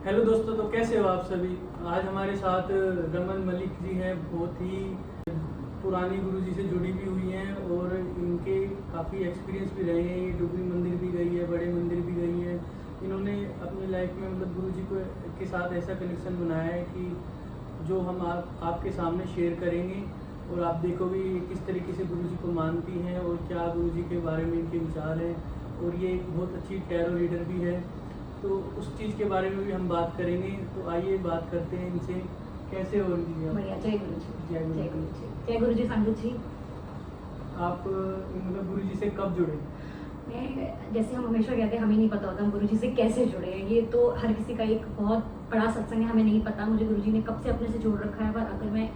Hello दोस्तों, तो कैसे हो आप सभी। आज हमारे साथ रमन मलिक जी हैं, बहुत ही पुरानी गुरु जी से जुड़ी भी हुई हैं और इनके काफ़ी एक्सपीरियंस भी रहे हैं। ये डुगरी मंदिर भी गई है, बड़े मंदिर भी गई हैं। इन्होंने अपनी लाइफ में मतलब गुरु जी को के साथ ऐसा कनेक्शन बनाया है कि जो हम आपके सामने शेयर करेंगे और आप देखोगे ये किस तरीके से गुरु जी को मानती हैं और क्या गुरु जी के बारे में इनके विचार हैं। और ये एक बहुत अच्छी टैरो रीडर भी है, तो उस चीज़ के बारे में भी हम बात करेंगे। तो आइए बात करते हैं इनसे। कैसे हो जी आप? बढ़िया। जय गुरु जी। जय गुरु जय जी। गुरु जी। जय गुरु जी। संगत जी, आप मतलब गुरु जी से कब जुड़े? मैं जैसे हम हमेशा कहते हैं हमें नहीं पता होता हम गुरु जी से कैसे जुड़े हैं। ये तो हर किसी का एक बहुत बड़ा सत्संग है, हमें नहीं पता मुझे गुरु जी ने कब से अपने से जोड़ रखा है। पर अगर मैं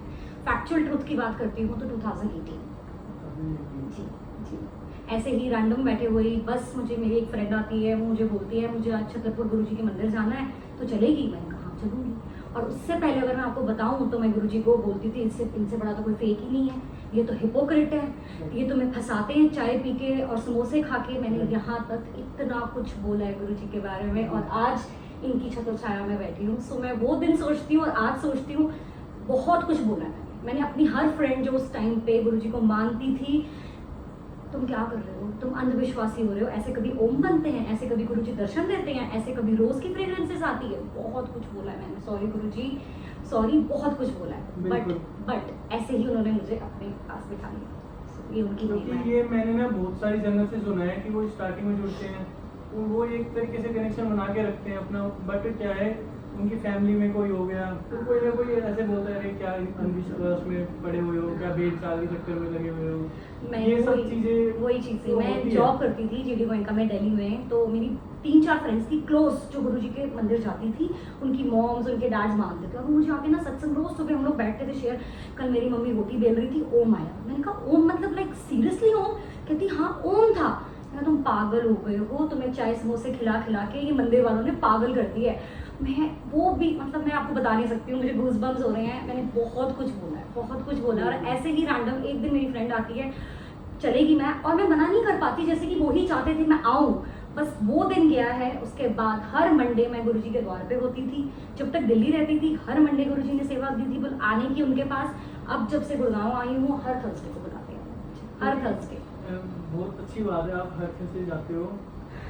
फैक्चुअल ट्रुथ की बात करती हूँ तो 2018 जी जी ऐसे ही रैंडम बैठे हुए बस मुझे मेरी एक फ्रेंड आती है, वो मुझे बोलती है मुझे आज छतरपुर गुरु जी के मंदिर जाना है, तो चलेगी? मैंने कहा हाँ चलूँगी। और उससे पहले अगर मैं आपको बताऊं तो मैं गुरु जी को बोलती थी इनसे बड़ा तो कोई फेक ही नहीं है, ये तो हिपोक्रेट है, ये तो मैं फंसाते हैं चाय पी के और समोसे खा के। मैंने यहाँ तक इतना कुछ बोला है गुरु जी के बारे में और आज इनकी छत्रछाया में बैठी हूँ। सो मैं वो दिन सोचती हूँ और आज सोचती हूँ बहुत कुछ बोला है मैंने अपनी हर फ्रेंड जो उस टाइम पे गुरु जी को मानती थी, तुम क्या कर रहे हो, तुम अंधविश्वासी हो रहे हो, ऐसे कभी ओम बनते हैं, ऐसे कभी गुरुजी दर्शन देते हैं, ऐसे कभी रोज की फ्रेग्रेंसेस आती है। बहुत कुछ बोला है मैंने, सॉरी गुरुजी, सॉरी, बहुत कुछ बोला है। बट ऐसे ही उन्होंने मुझे अपने पास बिठा लिया। ये उनकी महिमा है। ये मैंने ना बहुत सारी जगह से सुना है कि वो स्टार्टिंग में जुड़ते हैं तो वो एक तरीके से कनेक्शन बना के रखते हैं अपना, बट क्या है उनकी फैमिली में कोई हो गया तो कोई ना कोई ऐसे बोलता है क्या अंधविश्वास में पड़े हुए हो, क्या भेद चाल के चक्कर में लगे हुए हो। ये सब चीजें वही चीज़ थी। मैं जॉब करती थी जीडी गोयनका में दिल्ली में, तो मेरी 3-4 फ्रेंड्स थी क्लोज जो गुरुजी के मंदिर जाती थी, उनकी मॉम्स उनके डैड्स मानते थे और मुझे आके ना सत्संग रोज सुबह हम लोग बैठते थे शेयर। कल मेरी मम्मी रोटी बेल रही थी, ओम आया। मैंने कहा ओम मतलब लाइक सीरियसली ओम? कहती हाँ ओम था। मैं तुम पागल हो गए हो, तुम्हें चाय समोसे खिला खिला के ये मंदिर वालों ने पागल कर दिया है। मैं वो भी मतलब मैं आपको बता नहीं सकती हूँ, मुझे गूज़बम्स हो रहे हैं। मैंने बहुत कुछ बोला है, बहुत कुछ बोला है। और ऐसे ही रैंडम एक दिन मेरी फ्रेंड आती है, चलेगी मैं, और मैं मना नहीं कर पाती, जैसे कि वो ही चाहते थे मैं आऊँ। बस वो दिन गया है, उसके बाद हर मंडे मैं गुरुजी के द्वार पे होती थी। जब तक दिल्ली रहती थी हर मंडे गुरुजी ने सेवा दी थी आने की उनके पास। अब जब से गुड़गांव आई हूँ हर थर्सडे को बुलाते हैं, हर थर्सडे। बहुत अच्छी बात है, आप हर से जाते हो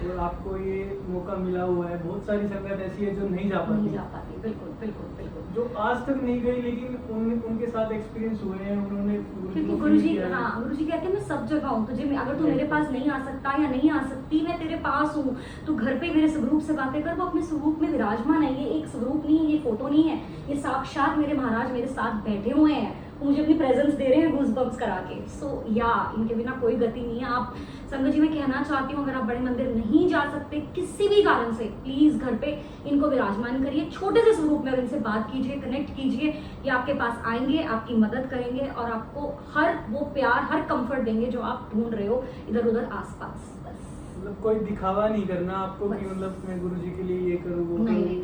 और आपको ये मौका मिला हुआ है। बहुत सारी संगत ऐसी है जो नहीं जा पाती। बिल्कुल बिल्कुल बिल्कुल। जो आज तक नहीं गई लेकिन उनके साथ एक्सपीरियंस हुए हैं, उन्होंने क्योंकि गुरुजी कहते हैं मैं सब जगह हूँ, तुझे अगर तू मेरे पास नहीं आ सकता या नहीं आ सकती, मैं तेरे पास हूँ। तू घर पे मेरे स्वरूप से बातें कर। वो अपने स्वरूप में विराजमान है। ये एक स्वरूप नहीं है, ये फोटो नहीं है, ये साक्षात मेरे महाराज मेरे साथ बैठे हुए हैं, मुझे अपनी प्रेजेंस दे रहे हैं गूज़बम्स करा के। सो इनके बिना कोई गति नहीं है। आप संगत जी मैं कहना चाहती हूँ, अगर आप बड़े मंदिर नहीं जा सकते किसी भी कारण से, प्लीज घर पे इनको विराजमान करिए, छोटे से स्वरूप में, और इनसे बात कीजिए, कनेक्ट कीजिए। ये आपके पास आएंगे, आपकी मदद करेंगे और आपको हर वो प्यार, हर कंफर्ट देंगे जो आप ढूंढ रहे हो इधर उधर आसपास। मतलब कोई दिखावा नहीं करना आपको कि मतलब मैं गुरुजी के लिए ये करूँ वो नहीं,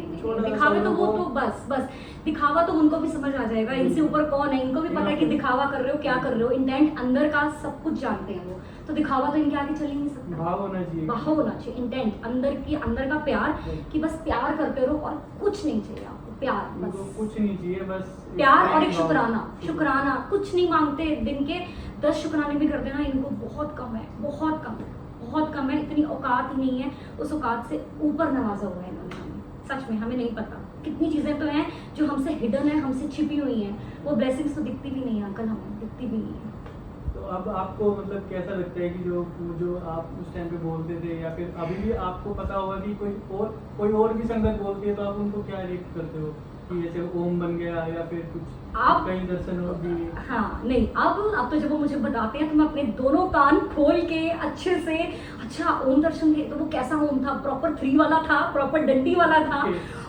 दिखावे तो वो तो बस दिखावा तो उनको भी समझ आ जाएगा, इनसे ऊपर कौन है। इनको भी पता है कि दिखावा कर रहे हो, क्या कर रहे हो, इंटेंट अंदर का सब कुछ जानते हैं वो। तो दिखावा तो इनके आगे चल ही नहीं सकता। भाव होना चाहिए, इंटेंट अंदर का प्यार, कि बस प्यार करते रहो और कुछ नहीं चाहिए आपको, प्यार बस, कुछ नहीं चाहिए, बस प्यार और एक शुक्राना। कुछ नहीं मांगते, दिन के 10 शुक्राने भी कर देना इनको बहुत कम है, बहुत कम है। इतनी औकात ही नहीं है, उस औकात से ऊपर नवाजा हुआ है इन्होंने। सच में हमें नहीं पता कितनी चीजें तो हैं जो हमसे हिडन है, हमसे छिपी हुई हैं। वो ब्लेसिंग्स तो दिखती भी नहीं है अंकल, हमें दिखती भी नहीं है। तो अब आपको मतलब कैसा लगता है कि जो आप उस टाइम पे बोलते थे या फिर अभी भी आपको पता होगा कि कोई और भी संगत बोलती है तो आप उनको क्या रिएक्ट करते हो कि जैसे ओम बन गया या फिर कुछ आप कहीं दर्शन हो भी? हाँ नहीं, अब तो जब वो मुझे बताते हैं तो मैं अपने दोनों कान खोल के अच्छे से, अच्छा ओम दर्शन थे तो वो कैसा ओम था, प्रॉपर 3 वाला था, प्रॉपर डंडी वाला था।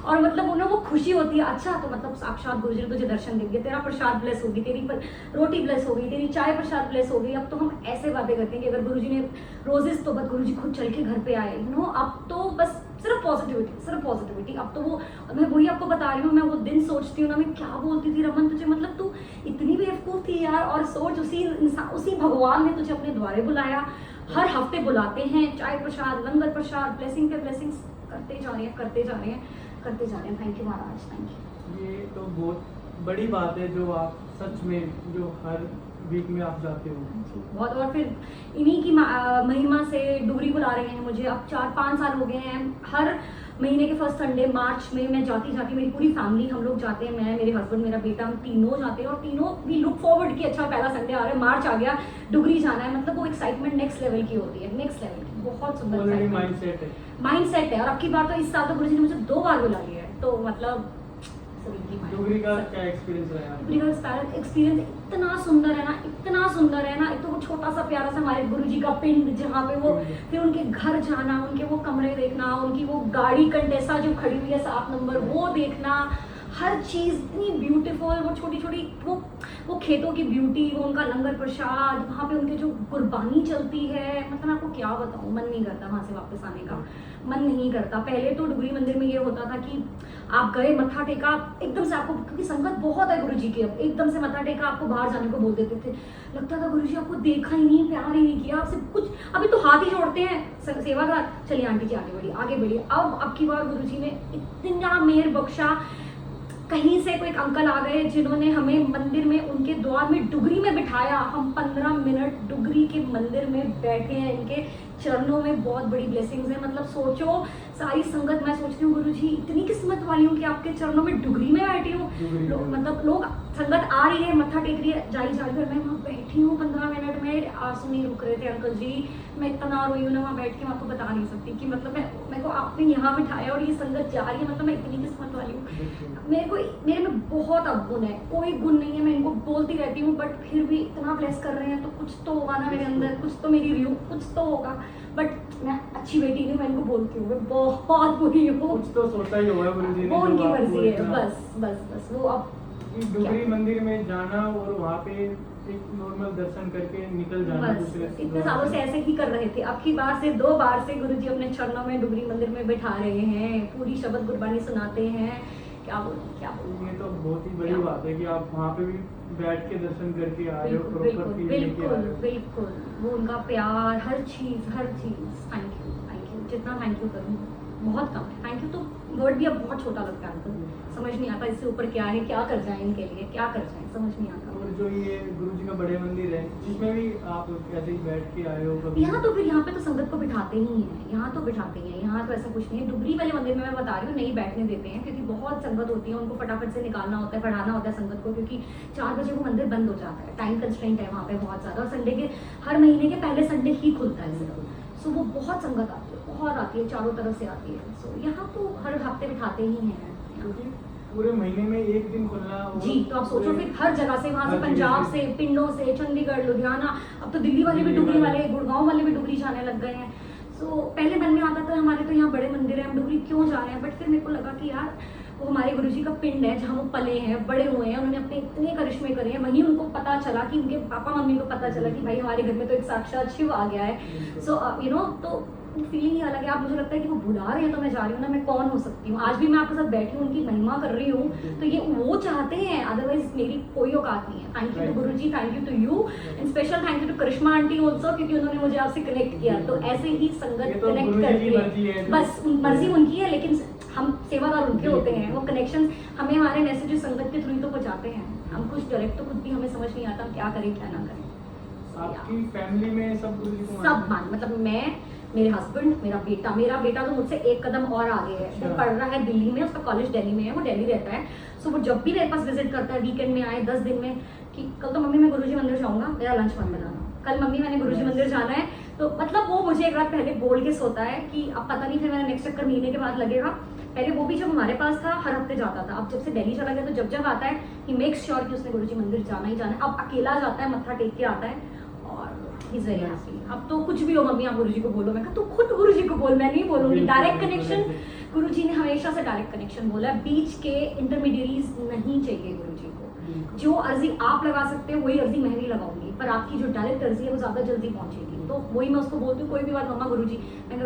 और मतलब उन्हें वो खुशी होती है, अच्छा तो मतलब साक्षात गुरुजी ने तुझे दर्शन देंगे, तेरा प्रसाद ब्लेस होगी, तेरी रोटी ब्लेस होगी, तेरी चाय प्रसाद ब्लेस होगी। अब तो हम ऐसे बातें करते हैं कि अगर गुरुजी ने रोजेस तो बस गुरुजी खुद चल के घर पे आए, अब तो बस सिर्फ पॉजिटिविटी। अब तो वो, मैं वही आपको बता रही हूँ, मैं वो दिन सोचती हूँ ना, मैं क्या बोलती थी रमन तुझे, मतलब तू इतनी बेवकूफ थी यार। और सोच उसी भगवान ने तुझे अपने द्वारे बुलाया, हर हफ्ते बुलाते हैं, चाय प्रसाद, लंगर प्रसाद, ब्लेसिंग पे ब्लेसिंग्स करते जा रहे हैं। करते जा रहे हैं। Thank you Maharaj, thank you. ये तो बहुत बड़ी बात है जो आप सच में जो हर वीक में आप जाते हो। बहुत, और फिर इन्हीं की महिमा से डुगरी बुला रहे हैं मुझे। अब 4-5 साल हो गए हैं, हर महीने के फर्स्ट संडे मार्च में मैं जाती मेरी पूरी फैमिली हम लोग जाते हैं, मैं, मेरे हस्बैंड, मेरा बेटा, हम तीनों जाते हैं और तीनों वी लुक फॉरवर्ड कि अच्छा पहला संडे आ रहा है, मार्च आ गया, डुगरी जाना है। मतलब वो एक्साइटमेंट नेक्स्ट लेवल की होती है, नेक्स्ट लेवल की, बहुत सुंदर माइंडसेट है। और अब की बार तो इस साल तो गुरुजी ने मुझे 2 बार बुला लिया है, तो मतलब डुगरी का क्या एक्सपीरियंस रहा है? डुगरी का एक्सपीरियंस इतना सुंदर है ना, इतना सुंदर है ना। एक तो वो छोटा सा प्यारा सा हमारे गुरुजी का पिंड जहाँ पे वो, फिर उनके घर जाना, उनके वो कमरे देखना, उनकी वो गाड़ी कंटेसा जो खड़ी हुई है 7 नंबर वो देखना, हर चीज़ इतनी ब्यूटीफुल। वो छोटी छोटी वो खेतों की ब्यूटी, वो उनका लंगर प्रसाद, वहाँ पे उनके जो कुर्बानी चलती है, मतलब मैं आपको क्या बताऊँ, मन नहीं करता वहाँ से वापस आने का, मन नहीं करता। पहले तो डुगरी मंदिर में ये होता था कि आप गए, मत्था टेका, एकदम से आपको, क्योंकि संगत बहुत है गुरुजी की, अब एकदम से मत्था टेका, आपको बाहर जाने को बोल देते थे। लगता था गुरुजी आपको देखा ही नहीं, प्यार ही नहीं किया आपसे कुछ। अभी तो हाथ ही जोड़ते हैं सेवादार, चलिए आंटी जी आगे बढ़िए। अब की बार गुरुजी ने इतना मेहर बख्शा, कहीं से कोई एक अंकल आ गए जिन्होंने हमें मंदिर में उनके द्वार में डुगरी में बिठाया। हम 15 मिनट डुगरी के मंदिर में बैठे हैं, इनके चरणों में बहुत बड़ी ब्लेसिंग्स है। मतलब सोचो सारी संगत, मैं सोचती हूँ गुरुजी इतनी किस्मत वाली हूँ कि आपके चरणों में डुगरी में बैठी हूँ। मतलब लोग, संगत आ रही है, मत्था टेक रही है, जाई मैं वहाँ बैठी हूँ 15 मिनट में, आंसू नहीं रुक रहे थे अंकल जी। मैं इतना रोई हूँ ना वहाँ बैठ के, मैं आपको बता नहीं सकती कि मतलब मेरे को आपने यहाँ बिठाया और ये संगत जा रही है, मतलब मैं इतनी किस्मत वाली हूँ। मेरे में बहुत अवगुण है, कोई गुण नहीं है, मैं इनको बोलती रहती हूँ, बट फिर भी इतना ब्लेस कर रहे हैं तो कुछ तो होगा ना मेरे अंदर, कुछ तो मेरी रियू, कुछ तो होगा। बट मैं अच्छी बेटी नहीं, मैं इनको बोलती हूँ, मैं बहुत बुरी हूँ। कुछ तो सोचा ही होगा गुरुजी ने, वो उनकी मर्जी है, बस वो। अब डुगरी मंदिर में जाना और वहाँ पे एक नॉर्मल दर्शन करके निकल जाना, इतने सालों से ऐसे ही कर रहे थे। अब की बार से 2 बार से गुरुजी अपने चरणों में डुगरी मंदिर में बैठा रहे हैं, पूरी शब्द गुरबानी सुनाते हैं। क्या बोलूं। ये तो बहुत ही बड़ी बात है कि आप वहाँ पे भी बैठ के दर्शन करके आए हो, बिल्कुल। वो उनका प्यार, हर चीज। थैंक यू, जितना थैंक यू करूँ बहुत कम है। थैंक यू तो वर्ड भी अब बहुत छोटा लगता है हमको, समझ नहीं आता इससे ऊपर क्या है, क्या कर जाए इनके लिए, क्या कर जाए, समझ नहीं आता। और जो ये गुरुजी का बड़े मंदिर है, जिसमें भी आप ऐसे ही बैठ के आए हो कभी? यहाँ तो फिर यहाँ पे तो संगत को बिठाते ही हैं, यहाँ तो बिठाते हैं, यहाँ तो ऐसा कुछ नहीं है। डुगरी वाले मंदिर में मैं बता रही हूँ नहीं बैठने देते हैं, क्योंकि बहुत संगत होती है, उनको फटाफट से निकालना होता है, पढ़ाना होता है संगत को, क्योंकि 4 बजे वो मंदिर बंद हो जाता है, टाइम कंस्ट्रेंट है वहाँ पे बहुत ज़्यादा। और संडे के, हर महीने के पहले संडे ही खुलता है सिर्फ, सो वो बहुत संगत आती है, बहुत आती है, चारों तरफ से आती है। सो यहाँ तो हर हफ्ते बिठाते ही हैं, क्योंकि पूरे महीने में एक दिन खुलना जी। तो आप सोचो फिर हर जगह से, वहाँ से पंजाब से, पिंडों से, चंडीगढ़, लुधियाना, अब तो दिल्ली वाले भी डुगरी वाले, गुड़गांव वाले भी डुगरी जाने लग गए हैं। सो पहले मन में आता था हमारे तो यहाँ बड़े मंदिर है, हम डुगरी क्यों जा रहे हैं, बट फिर मेरे को लगा कि यार वो हमारे गुरुजी का पिंड है जहाँ वो पले हैं, बड़े हुए हैं, उन्होंने अपने इतने करिश्मे करे हैं। वहीं उनको पता चला कि उनके पापा मम्मी को पता चला कि भाई हमारे घर में तो एक साक्षात शिव आ गया है। सो यू नो, तो फीलिंग ही अलग है। आप, मुझे लगता है कि वो बुला रहे हैं तो मैं जा रही हूँ ना, मैं कौन हो सकती हूँ। आज भी मैं आपके साथ बैठी हूँ, उनकी महिमा कर रही हूँ, तो ये वो चाहते हैं, अदरवाइज मेरी कोई औकात नहीं है। Thank you to Guruji, thank you to you, and special thank you to Karishma aunty also, क्योंकि उन्होंने मुझे आपसे कनेक्ट किया। तो ऐसे ही संगत कनेक्ट करती है, बस मर्जी उनकी है, लेकिन हम सेवादार उनके होते हैं। वो कनेक्शन हमें हमारे मैसेजेस संगत के थ्रू ही तो पहुँचाते हैं। हम कुछ डायरेक्ट तो खुद भी हमें समझ नहीं आता हम क्या करें क्या ना करें। आपकी फैमिली में सब मान, मतलब मैं, मेरे हस्बैंड, मेरा बेटा तो मुझसे एक कदम और आगे है। वो पढ़ रहा है दिल्ली में, उसका कॉलेज दिल्ली में है, वो दिल्ली रहता है। सो वो जब भी मेरे पास विजिट करता है, वीकेंड में आए 10 दिन में, कि कल तो मम्मी मैं गुरुजी मंदिर जाऊंगा, मेरा लंच मत बनाना, कल मम्मी मैंने गुरुजी मंदिर जाना है। तो मतलब वो मुझे एक रात पहले बोल के सोता है कि अब पता नहीं फिर मेरा नेक्स्ट चक्कर महीने के बाद लगेगा। पहले वो भी जब हमारे पास था हर हफ्ते जाता था, अब जब से दिल्ली चला गया तो जब आता है ही मेक्स श्योर कि उसने गुरुजी मंदिर जाना ही जाना है। अब अकेला जाता है, मत्था टेक के आता है और ही इज वेरी हैप्पी। अब तो कुछ भी हो मम्मी आप गुरुजी को बोलो, मैं कहा तू खुद गुरुजी को बोल, मैं नहीं बोलूंगी। डायरेक्ट कनेक्शन, गुरुजी ने हमेशा से डायरेक्ट कनेक्शन बोला है, बीच के इंटरमीडिएरीज नहीं चाहिए गुरुजी को। जो अर्जी आप लगा सकते हो वही अर्जी मैं नहीं लगाऊंगी, पर आपकी जो डायरेक्ट अर्जी है वो ज्यादा जल्दी पहुंचेगी। तो वही मैं उसको बोलती हूँ, कोई भी बात मम्मा गुरुजी, मैं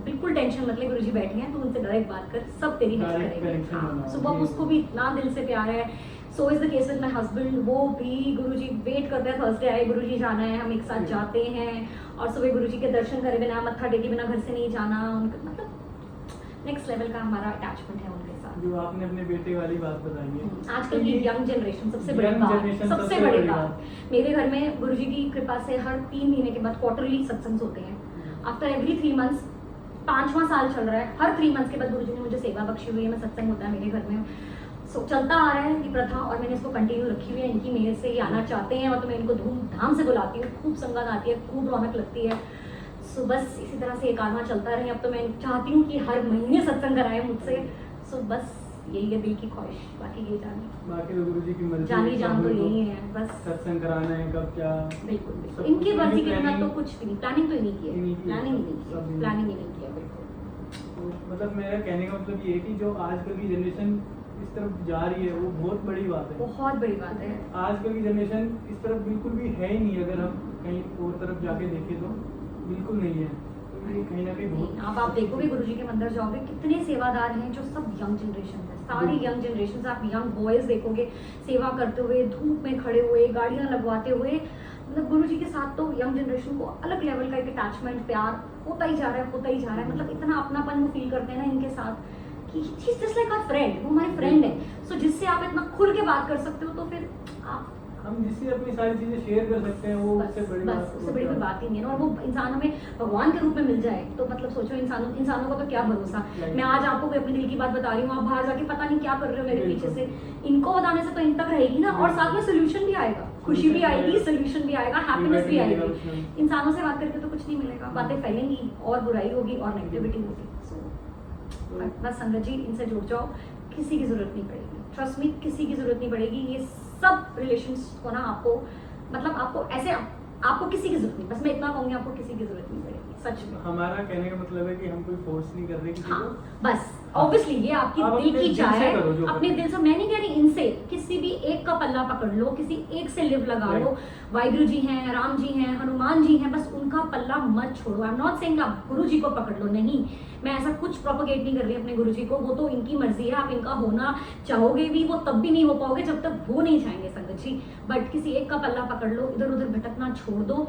बिल्कुल टेंशन मत ले, गुरुजी बैठे हैं, तू उनसे डायरेक्ट बात कर, सब तेरी हेल्प करेंगे। सुबह उसको भी इतना दिल से प्यार है। So is the case with my husband, वो भी गुरुजी वेट करते हैं, थर्सडे आए गुरुजी जाना है, हम एक साथ जाते हैं और सुबह गुरुजी के दर्शन करे बिना, मत्था टेके बिना घर से नहीं जाना। उनका मतलब नेक्स्ट लेवल का हमारा अटैचमेंट है उनके साथ। जो आपने अपने बेटे वाली बात बताई है, आजकल की यंग जनरेशन सबसे बड़ी Young बात, generation सबसे सबसे बड़ी बड़ी बात, मेरे घर में गुरुजी की कृपा से हर 3 महीने के बाद क्वार्टरली सत्संग होते हैं। आफ्टर एवरी 3 मंथ्स, 5वां साल चल रहा है, हर 3 मंथ्स के बाद गुरुजी ने मुझे सेवा बख्शी हुई है, मैं सत्संग होता है मेरे घर में। सो चलता आ रहा है ये प्रथा और मैंने इसको कंटिन्यू रखी हुई है। इनकी मेहर से ये आना चाहते हैं और तो मैं इनको धूमधाम से बुलाती हूँ, खूब संगत आती है, खूब रौनक लगती है। सो बस इसी तरह से ये कारवा चलता रहे। अब तो मैं चाहती हूँ कि हर महीने सत्संग कराए मुझसे। सो बस यही है दिल की ख्वाहिश, बाकी ये बाकी तो गुरुजी की मर्जी, जानी जान तो यही है बस। सत्संग कराना है कब क्या, बिल्कुल बिल्कुल सब इनकी कुछ मर्जी इनकी के बिना तो planning- कुछ भी नहीं, प्लानिंग तो नहीं की है, इन्हीं की है, प्लानिंग ही नहीं की सब है, इन्हीं प्लानिंग की। ही नहीं किया बिल्कुल। तो मतलब मेरा कहने का मतलब ये है कि जो आजकल की जनरेशन इस तरफ जा रही है वो बहुत बड़ी बात है। बहुत बड़ी बात है। आजकल की जनरेशन इस तरफ बिल्कुल भी है ही नहीं, अगर हम कहीं और तरफ जाके देखें तो बिल्कुल नहीं है। तो ये कहीं ना कहीं बहुत नहीं, अब आप देखोगे गुरुजी के मंदिर जाओगे कितने सेवादार हैं जो सब यंग जनरेशन है, सारी यंग जनरेशन। आप यंग बॉयज देखोगे सेवा करते हुए, धूप में खड़े हुए, गाड़ियां लगवाते हुए। मतलब गुरुजी के साथ तो यंग जनरेशन को अलग लेवल का एक अटैचमेंट, प्यार होता ही जा रहा है, होता ही जा रहा है। मतलब इतना अपनापन वो फील करते हैं ना इनके साथ कि he is just like our friend, वो हमारे फ्रेंड है। सो जिससे आप इतना खुल के बात कर सकते हो, तो फिर आप हम जिससे अपनी सारी चीजें शेयर कर सकते हैं वो उससे बड़ी बात, उससे बड़ी कोई बात ही नहीं है ना। और वो इंसान हमें भगवान के रूप में मिल जाए तो मतलब सोचो, इंसानों का तो क्या भरोसा। मैं आज आपको कोई अपनी दिल की बात बता रही हूँ, आप बाहर जाके पता नहीं क्या कर रहे हो मेरे पीछे से। इनको बताने से तो इन तक रहेगी ना, और साथ में सोल्यूशन भी आएगा, खुशी भी आएगी, सोल्यूशन भी आएगा, हैप्पीनेस भी आएगी। इंसानों से बात करके तो कुछ नहीं मिलेगा, बातें फैलेंगी और बुराई होगी और नेगेटिविटी होगी। सो बस संगत जी इनसे जुड़ जाओ, किसी की जरूरत नहीं पड़ेगी, ट्रस्ट मी, किसी की जरूरत नहीं पड़ेगी। ये सब रिलेशंस को ना आपको, मतलब आपको ऐसे, आपको किसी की जरूरत नहीं, बस मैं इतना कहूंगी, आपको किसी की जरूरत नहीं पड़ेगी सच में। हमारा कहने का मतलब है कि हम कोई फोर्स नहीं कर रहे किसी हाँ, को। बस ऑब्वियसली ये आपकी आप दिल अपने की दिल चाह से है, करो जो अपने करना दिल से। मैं नहीं कह रही इनसे, किसी भी एक का पल्ला पकड़ लो, किसी एक से लिव लगा लो। वाहिगुरु जी हैं, राम जी हैं, हनुमान जी हैं, बस उनका पल्ला मत छोड़ो। आई एम नॉट सेइंग आप गुरु जी को पकड़ लो, नहीं, मैं ऐसा कुछ प्रोपोगेट नहीं कर रही अपने गुरु जी को, वो तो इनकी मर्जी है। आप इनका होना चाहोगे भी, वो तब भी नहीं हो पाओगे जब तक वो नहीं चाहेंगे संगत जी। बट किसी एक का पल्ला पकड़ लो, इधर उधर भटकना छोड़ दो,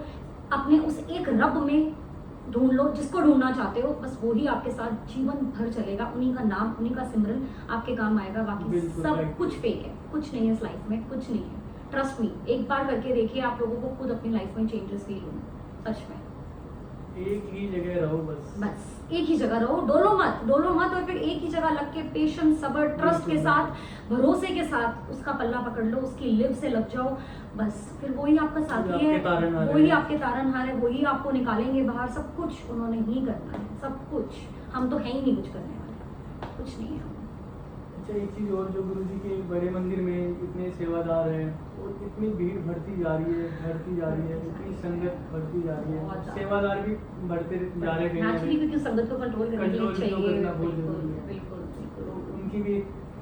अपने उस एक रब में ढूंढ लो जिसको ढूंढना चाहते हो, बस वही आपके साथ जीवन भर चलेगा। उन्हीं का नाम, उन्हीं का सिमरन आपके काम आएगा। बाकी सब कुछ फेक है, कुछ नहीं है इस लाइफ में, कुछ नहीं है। ट्रस्ट मी, एक बार करके देखिए, आप लोगों को खुद अपनी लाइफ में चेंजेस फील होंगे सच में। एक ही जगह रहो बस एक ही जगह रहो, डोलो मत। और फिर एक ही जगह लग के पेशेंस, सब्र, ट्रस्ट के साथ, भरोसे के साथ उसका पल्ला पकड़ लो, उसकी लिव से लग जाओ। बस फिर वही आपका साथी है, वही आपके तारनहार है, वही आपको निकालेंगे बाहर। सब कुछ उन्होंने ही करना है, सब कुछ। हम तो है ही नहीं कुछ करने वाले, कुछ नहीं है। अच्छा, एक चीज और, जो गुरुजी के बड़े मंदिर में इतने सेवादार हैं और इतनी भीड़ बढ़ती जा रही है, इतनी संगत बढ़ती जा रही है, सेवादार भी बढ़ते जा रहे हैं नेचुरली, क्योंकि संगत को कंट्रोल करने के लिए चाहिए। करना बहुत जरूरी है। बिल्कुल तो उनकी भी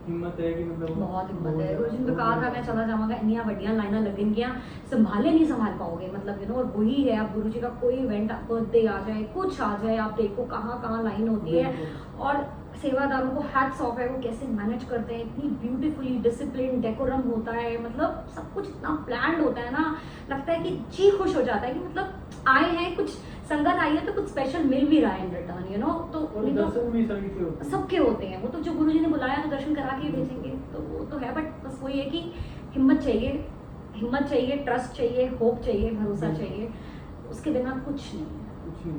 हिम्मत है कि मतलब बहुत हिम्मत है। गुरुजी ने कहा था मैं चला जाऊंगा, इन्नियां बढ़िया लाइना लगेंगियां, संभाले नहीं संभाल पाओगे, मतलब यू नो। और वही है, अब गुरुजी का कोई इवेंट, बर्थडे आ जाए, कुछ आ जाए, आप देखो कहाँ कहाँ लाइन होती है। और सेवादारों को हैट्स ऑफ है, वो कैसे मैनेज करते हैं, इतनी ब्यूटीफुली डिसिप्लिन, डेकोरम होता है, मतलब सब कुछ इतना प्लान्ड होता है ना, लगता है कि जी खुश हो जाता है कि मतलब आए हैं, कुछ संगत आई है तो कुछ स्पेशल मिल भी रहा है इन रिटर्न, यू नो। तो दर्शन भी सबके होते हैं, वो तो जो गुरुजी ने बुलाया तो दर्शन करा के ही भेजेंगे, तो वो तो है। बट बस वही है कि हिम्मत चाहिए, ट्रस्ट चाहिए, होप चाहिए, भरोसा चाहिए। उसके बिना कुछ नहीं,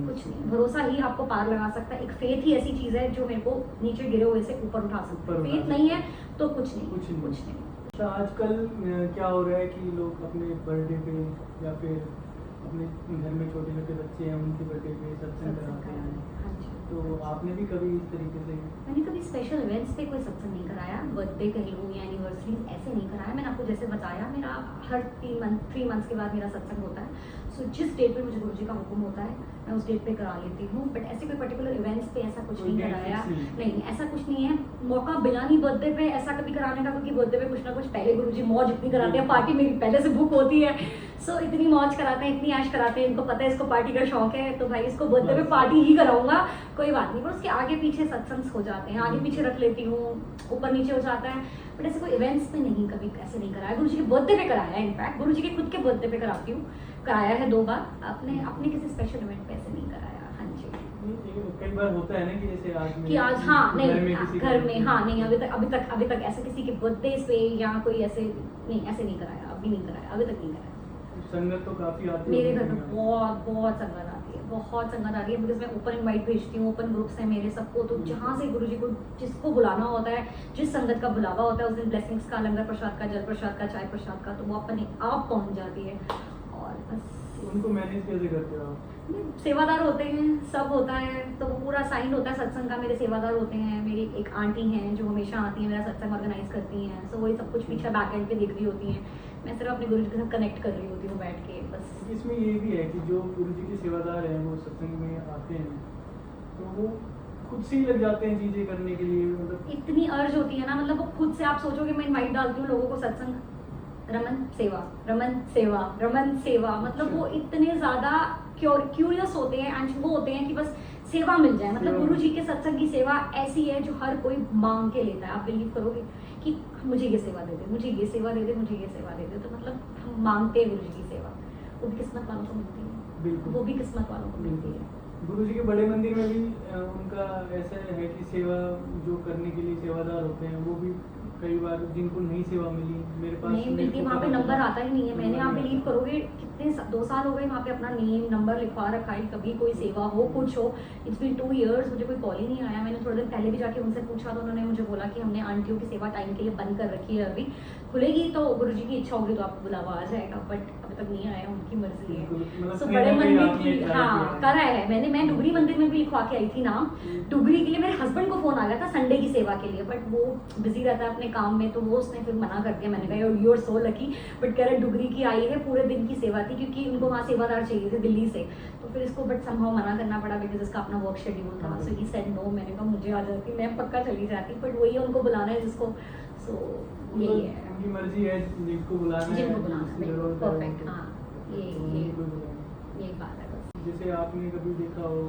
कुछ नहीं। भरोसा ही आपको पार लगा सकता है। एक फेथ ही ऐसी चीज है जो मेरे को नीचे गिरे हुए से ऊपर उठा सकता है। फेथ नहीं है तो कुछ नहीं। अच्छा, आजकल क्या हो रहा है कि लोग अपने बर्थडे पे या फिर अपने घर में छोटे छोटे बच्चे हैं उनके बर्थडे पे सत्संग कराते हैं। तो आपने भी कभी इस तरीके से? मैंने कभी स्पेशल इवेंट्स पे कोई सत्संग नहीं कराया, बर्थडे कहीं लूँ या एनिवर्सरीज ऐसे नहीं कराया। मैंने आपको जैसे बताया, मेरा हर 3 मंथ्स के बाद मेरा सत्संग होता है। सो जिस डेट पे मुझे गुरुजी का हुक्म होता है मैं उस डेट पे करा लेती हूँ। बट ऐसे कोई पर्टिकुलर इवेंट्स पे ऐसा कुछ नहीं कराया, नहीं ऐसा कुछ नहीं है। मौका बिना नहीं बर्थडे पे ऐसा कभी कराने का, क्योंकि बर्थडे पे कुछ ना कुछ पहले गुरुजी मौज इतनी कराते हैं, पार्टी मेरी पहले से बुक होती है। सो इतनी मौज कराते हैं, इतनी ऐश कराते हैं, इनको पता है इसको पार्टी का शौक है, तो भाई इसको बर्थडे पे पार्टी ही कराऊंगा, कोई बात नहीं। पर उसके आगे पीछे सत्संग हो जाते हैं, आगे पीछे रख लेती हूँ, ऊपर नीचे हो जाता है। बट ऐसे कोई इवेंट्स में नहीं, कभी ऐसे नहीं कराया। गुरुजी के बर्थडे पे कराया है, इनफैक्ट गुरुजी के खुद के बर्थडे पे कराती हूँ, कराया है 2 बार। अपने किसी स्पेशल इवेंट पे ऐसे नहीं कराया। हाँ जी। कई बार होता है ना कि जैसे आज कि आज हाँ नहीं किसी घर का- में हाँ नहीं अभी तक ऐसे किसी के बर्थडे पे या कोई ऐसे नहीं कराया, अभी नहीं कराया, अभी तक नहीं कराया। संगत तो काफी आती है मेरे घर में बहुत संगत आती है, बहुत संगत आती है, बिकॉज मैं ओपन इनवाइट भेजती हूँ, ओपन ग्रुप्स हैं मेरे सबको, तो जहाँ से गुरुजी को जिसको बुलाना होता है, जिस संगत का बुलावा होता है उस दिन ब्लेसिंग्स का, लंगर प्रसाद का, जल प्रसाद का, चाय प्रसाद का, तो वो अपने आप पहुँच जाती है। और बस उनको मैनेज कैसे करते हो आप? सेवादार होते हैं, सब होता है, तो वो पूरा साइन होता है सत्संग का, मेरे सेवादार होते हैं, मेरी एक आंटी हैं जो हमेशा आती हैं, मेरा सत्संग ऑर्गेनाइज करती हैं, सो वही सब कुछ पीछे बैक एंड पे देख रही होती हैं, मैं सिर्फ अपने गुरु जी के साथ कनेक्ट कर रही होती हूँ बैठ के बस। इसमें ये भी है कि जो गुरु जी के सेवादार हैं वो सत्संग में आते हैं तो वो खुद से ही लग जाते हैं चीजें करने के लिए, मतलब इतनी अर्ज होती है ना, मतलब वो खुद से, आप सोचोगे मैं इनवाइट डालती हूँ लोगों को सत्संग, रमन सेवा, रमन सेवा, रमन सेवा, मतलब वो इतने ज्यादा क्यूरियस होते हैं एंड वो होते हैं कि बस सेवा मिल जाए, मतलब गुरु जी के सत्संग की सेवा ऐसी है जो हर कोई मांग के लेता है। आप बिलीव करोगे कि मुझे ये सेवा दे दे, मुझे ये सेवा दे दे, मुझे ये सेवा दे दे, तो मतलब हम मांगते हैं गुरु जी की सेवा, वो भी किस्मत वालों को मिलती है, बिल्कुल वो भी किस्मत वालों को मिलती है। गुरु जी के बड़े मंदिर में भी उनका ऐसा है कि सेवा जो करने के लिए सेवादार होते हैं वो भी कई बार जिनको नहीं सेवा मिली, मेरे पास नहीं मिलती, वहाँ पे नंबर आता ही नहीं है। मैंने, आप बिलीव करोगे कितने 2 साल हो गए वहाँ पे अपना नेम नंबर लिखवा रखा है, कभी कोई सेवा हो कुछ हो, इट्स बीन 2 years, मुझे कोई कॉल ही नहीं आया। मैंने थोड़े दिन पहले भी जाके उनसे पूछा तो उन्होंने मुझे बोला कि हमने आंटियों की सेवा टाइम के लिए बंद कर रखी है, अभी खुलेगी तो गुरु जी की इच्छा होगी तो आपको बुलावा आ जाएगा, बट अभी तक नहीं आया, उनकी मर्जी है। सो बड़े मंदिर की हाँ करा है मैंने, मैं डुगरी मंदिर में भी लिखवा के आई थी नाम, डुगरी के लिए मेरे हस्बैंड को फोन आ गया था संडे की सेवा के लिए, बट वो बिजी रहता है अपने काम में, तो वो उसने फिर मना कर दिया। मैंने कहा you are so lucky, but कह रहे डुगरी की आई है, पूरे दिन की सेवा थी क्योंकि उनको वहाँ सेवादार चाहिए थे दिल्ली से, तो फिर इसको बट समहाउ मना करना पड़ा बिकॉज इसका अपना वर्क शेड्यूल था। सो ही सेड नो, मैंने कहा मुझे आ जाती, मैं पक्का चली जाती, बट वही है उनको बुलाना है जिसको, सो यही है उनकी मर्जी है, जिनको बुलाना है, जिनको बुलाना है, जरूरत है परफेक्ट, उनको, हाँ तो ये उनको बुलाएं। ये बात है बस। जैसे आपने कभी देखा हो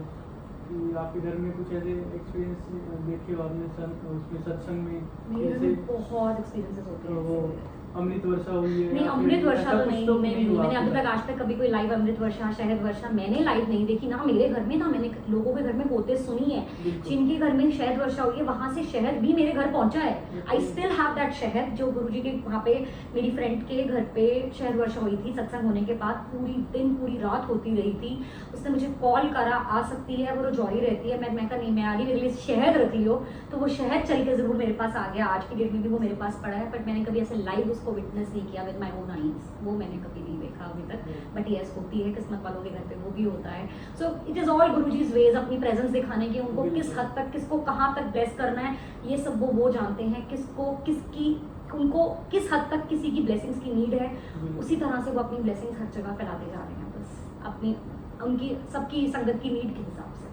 कि आपके घर में कुछ ऐसे एक्सपीरियंस देखे हो आपने उसमें सत्संग में, मेरे घर जैसे में बहुत एक्सपीरियंसेस होते हैं वो ऐसे। अमृत वर्षा हुई है नहीं या फिर अमृत वर्षा ऐसा तो कुछ नहीं, तो मैंने हुआ मैंने अभी आपके तक आज तक कभी कोई लाइव अमृत वर्षा, शहद वर्षा मैंने लाइव नहीं देखी, ना मेरे घर में, ना मैंने लोगों के घर में होते सुनी है। बिल्कुल। जिनके घर में शहद वर्षा हुई है वहां से शहद भी मेरे घर पहुंचा है। आई स्टिल हैव दैट शहद, जो गुरुजी के वहाँ पे मेरी फ्रेंड के घर पे शहद वर्षा हुई थी सत्संग होने के बाद, पूरी दिन पूरी रात होती रही थी। उसने मुझे कॉल करा, आ सकती है, वो रजौरी रहती है, मैं कहा नहीं मैं आ रही, मेरे लिए शहद रख लियो, तो वो शहद चल के जरूर मेरे पास आ गया। आज की डेट में भी वो मेरे पास पड़ा है, बट मैंने कभी ऐसे लाइव उसको विटनेस नहीं किया विद माई ओन आईज, वो मैंने कभी नहीं देखा अभी तक, बट यस होती है, किस्मत वालों के घर पे वो भी होता है। So it is all Guruji's ways, अपनी प्रेजेंस दिखाने के, उनको किस हद तक किसको कहाँ तक ब्लेस करना है, ये सब वो जानते हैं, किसको किसकी उनको किस हद तक किसी की ब्लेसिंग्स की नीड है, उसी तरह से वो अपनी ब्लेसिंग्स हर जगह फैलाते जा रहे हैं, बस अपनी उनकी सबकी संगत की नीड के हिसाब से।